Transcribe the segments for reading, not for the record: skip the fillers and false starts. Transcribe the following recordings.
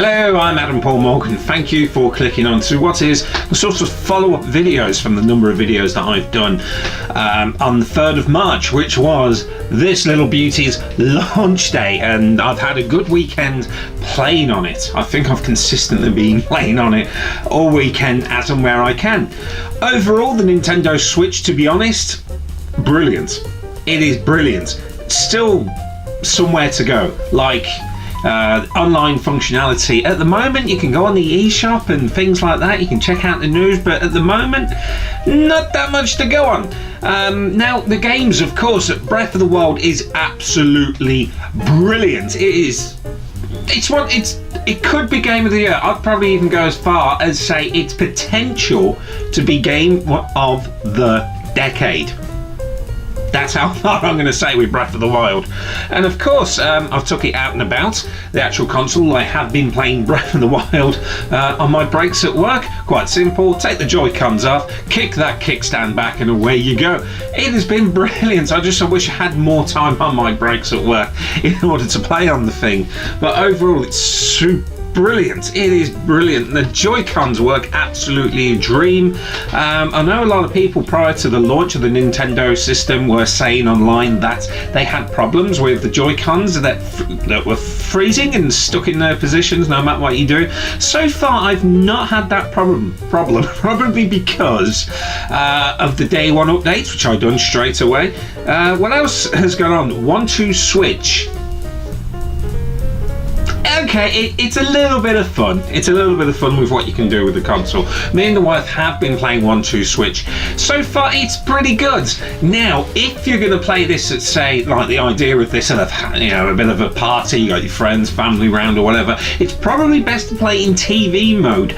Hello, I'm Adam Paul Morgan. Thank you for clicking on to what is the sort of follow-up videos from the number of videos that I've done on the 3rd of March, which was this little beauty's launch day, and I've had a good weekend playing on it. I think I've consistently been playing on it all weekend as and where I can. Overall, the Nintendo Switch, to be honest, brilliant. It is brilliant. Still somewhere to go, like online functionality. At the moment, you can go on the eShop and things like that. You can check out the news, but at the moment, not that much to go on. Now, the games, of course, Breath of the Wild is absolutely brilliant. It could be Game of the Year. I'd probably even go as far as say its potential to be Game of the Decade. That's how far I'm going to say with Breath of the Wild. And of course, I've took it out and about, the actual console. I have been playing Breath of the Wild on my breaks at work. Quite simple, take the Joy-Cons off, kick that kickstand back, and away you go. It has been brilliant. I wish I had more time on my breaks at work in order to play on the thing. But overall, it's super brilliant. It is brilliant. The Joy-Cons work absolutely a dream. I know a lot of people prior to the launch of the Nintendo system were saying online that they had problems with the Joy-Cons that were freezing and stuck in their positions no matter what you do. So far, I've not had that problem probably because of the day one updates, which I've done straight away. What else has gone on? 1-2 Switch. Okay, it's a little bit of fun. It's a little bit of fun with what you can do with the console. Me and the wife have been playing 1-2 Switch. So far, it's pretty good. Now, if you're going to play this at, say, like the idea of this at a bit of a party, you got your friends, family round or whatever, it's probably best to play in TV mode.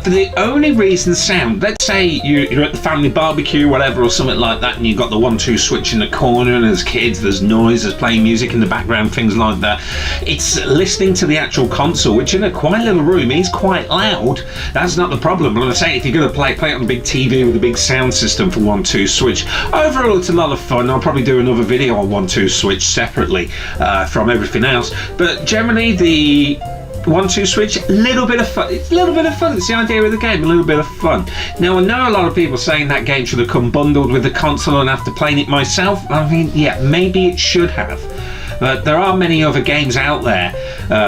For the only reason sound, let's say you're at the family barbecue, whatever, or something like that, and you've got the 1-2 Switch in the corner, and there's kids, there's noise, there's playing music in the background, things like that. It's listening to the actual console, which in a quiet little room is quite loud. That's not the problem. But I'm saying, if you're going to play it on a big TV with a big sound system for 1-2 Switch. Overall, it's a lot of fun. I'll probably do another video on 1-2 Switch separately from everything else. But generally, the 1-2 Switch, a little bit of fun. It's a little bit of fun. It's the idea of the game, a little bit of fun. Now, I know a lot of people saying that game should have come bundled with the console, and after playing it myself, I mean, yeah, maybe it should have. But there are many other games out there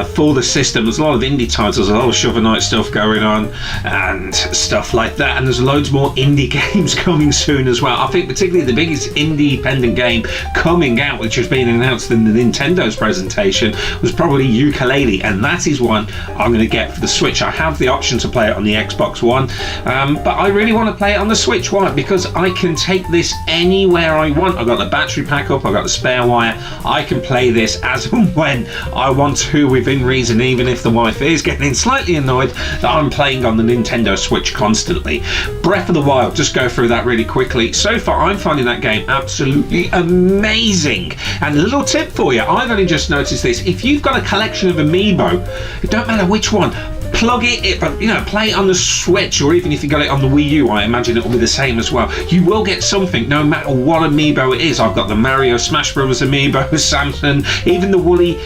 for the system. There's a lot of indie titles, a lot of Shovel Knight stuff going on and stuff like that, and there's loads more indie games coming soon as well. I think particularly the biggest independent game coming out, which has been announced in the Nintendo's presentation, was probably Yooka-Laylee, and that is one I'm going to get for the Switch. I have the option to play it on the Xbox One, but I really want to play it on the Switch. Why? Because I can take this anywhere I want. I've got the battery pack up, I've got the spare wire. I can play this as and when I want to within reason, even if the wife is getting slightly annoyed that I'm playing on the Nintendo Switch constantly. Breath of the Wild, just go through that really quickly. So far, I'm finding that game absolutely amazing. And a little tip for you, I've only just noticed this. If you've got a collection of Amiibo, it don't matter which one, plug it, play it on the Switch, or even if you got it on the Wii U, I imagine it will be the same as well. You will get something, no matter what Amiibo it is. I've got the Mario Smash Bros. Amiibo, Samson, even the woolly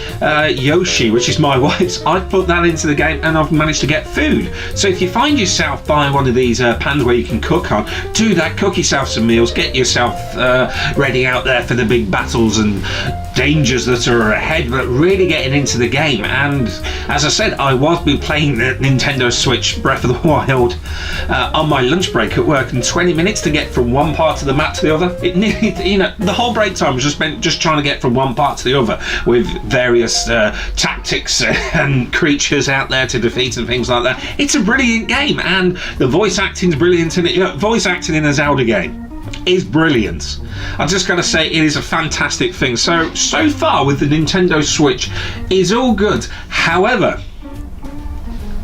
Yoshi, which is my wife's. I've put that into the game, and I've managed to get food. So if you find yourself buying one of these pans where you can cook on, do that, cook yourself some meals, get yourself ready out there for the big battles and dangers that are ahead, but really getting into the game. And as I said, I was playing the Nintendo Switch Breath of the Wild on my lunch break at work, and 20 minutes to get from one part of the map to the other. The whole break time was just spent just trying to get from one part to the other with various tactics and creatures out there to defeat and things like that. It's a brilliant game, and the voice acting's brilliant in it. Voice acting in a Zelda game is brilliant. I just gotta say, it is a fantastic thing. So far with the Nintendo Switch, it's all good. However,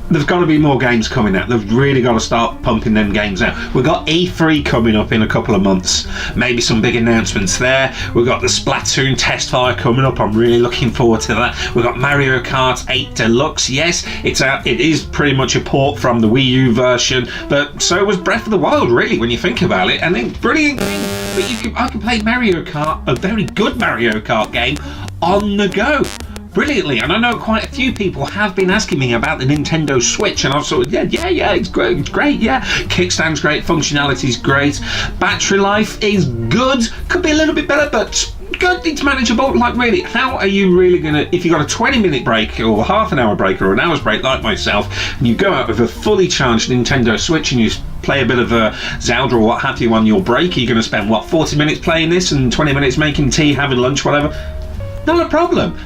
there's got to be more games coming out. They've really got to start pumping them games out. We've got E3 coming up in a couple of months. Maybe some big announcements there. We've got the Splatoon test fire coming up. I'm really looking forward to that. We've got Mario Kart 8 Deluxe. Yes, it's out. It is pretty much a port from the Wii U version, but so was Breath of the Wild, really, when you think about it. And it's brilliant game. But I can play Mario Kart, a very good Mario Kart game, on the go. brilliantly, and I know quite a few people have been asking me about the Nintendo Switch, and I've sort of, yeah, it's great, yeah. Kickstand's great, functionality's great, battery life is good, could be a little bit better, but good, it's manageable. Like, really, how are you really gonna, if you got a 20-minute break or half an hour break or an hour's break like myself, and you go out with a fully charged Nintendo Switch and you play a bit of Zelda or what have you on your break, you're going to spend, what, 40 minutes playing this and 20 minutes making tea, having lunch, whatever? Not a problem.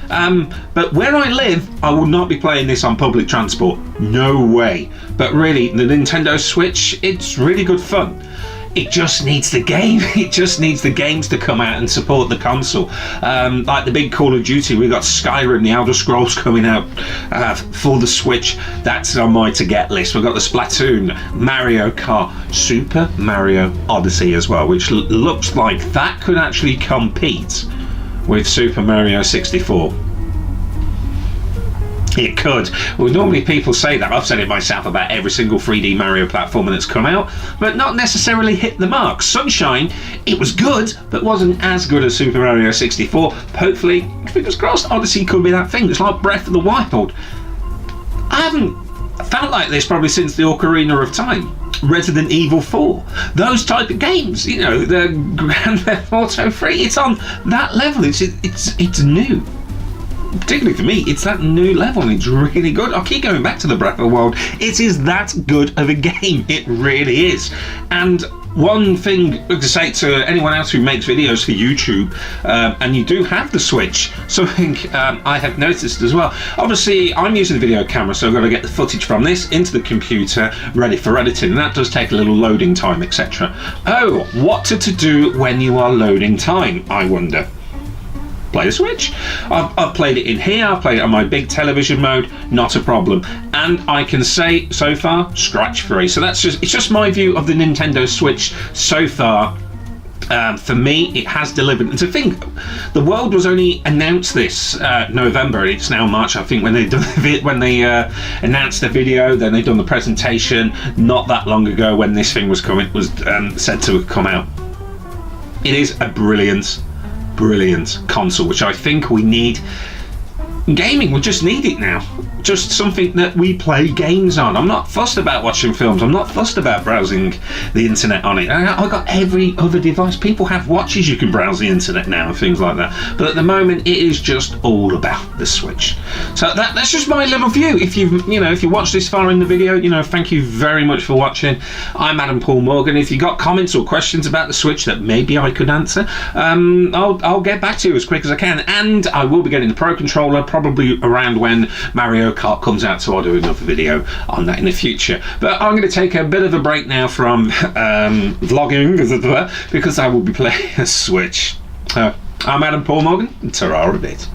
But where I live, I will not be playing this on public transport. No way. But really, the Nintendo Switch, it's really good fun. It just needs the game. It just needs the games to come out and support the console. Like the big Call of Duty, we've got Skyrim, the Elder Scrolls coming out for the Switch. That's on my to-get list. We've got the Splatoon, Mario Kart, Super Mario Odyssey as well, which looks like that could actually compete with Super Mario 64. It could. Well, normally people say that. I've said it myself about every single 3D Mario platformer that's come out, but not necessarily hit the mark. Sunshine, it was good, but wasn't as good as Super Mario 64. Hopefully, fingers crossed, Odyssey could be that thing. It's like Breath of the Wild. I haven't felt like this probably since the Ocarina of Time. Resident Evil 4, those type of games, you know, the Grand Theft Auto 3, it's on that level. It's new. Particularly for me, it's that new level and it's really good. I'll keep going back to the Breath of the Wild. It is that good of a game. It really is. And one thing to say to anyone else who makes videos for YouTube, and you do have the Switch, something I have noticed as well. Obviously, I'm using a video camera, so I've got to get the footage from this into the computer, ready for editing, and that does take a little loading time, etc. Oh, what to do when you are loading time, I wonder? Play the Switch. I've played it in here, I've played it on my big television mode, not a problem. And I can say, so far, scratch free. So it's just my view of the Nintendo Switch so far. For me, it has delivered. And to think, the world was only announced this November. It's now March, I think, when they announced the video. Then they done the presentation not that long ago when this thing was said to come out. It is a brilliant console, which I think we need. Gaming, we just need it now. Just something that we play games on. I'm not fussed about watching films. I'm not fussed about browsing the internet on it. I've got every other device. People have watches you can browse the internet now and things like that. But at the moment, it is just all about the Switch. So that's just my little view. If you watched this far in the video, thank you very much for watching. I'm Adam Paul Morgan. If you got comments or questions about the Switch that maybe I could answer, I'll get back to you as quick as I can. And I will be getting the Pro Controller probably around when Mario Kart comes out, so I'll do another video on that in the future. But I'm going to take a bit of a break now from vlogging, as it were, because I will be playing a Switch. I'm Adam Paul Morgan, and ta-ra a bit.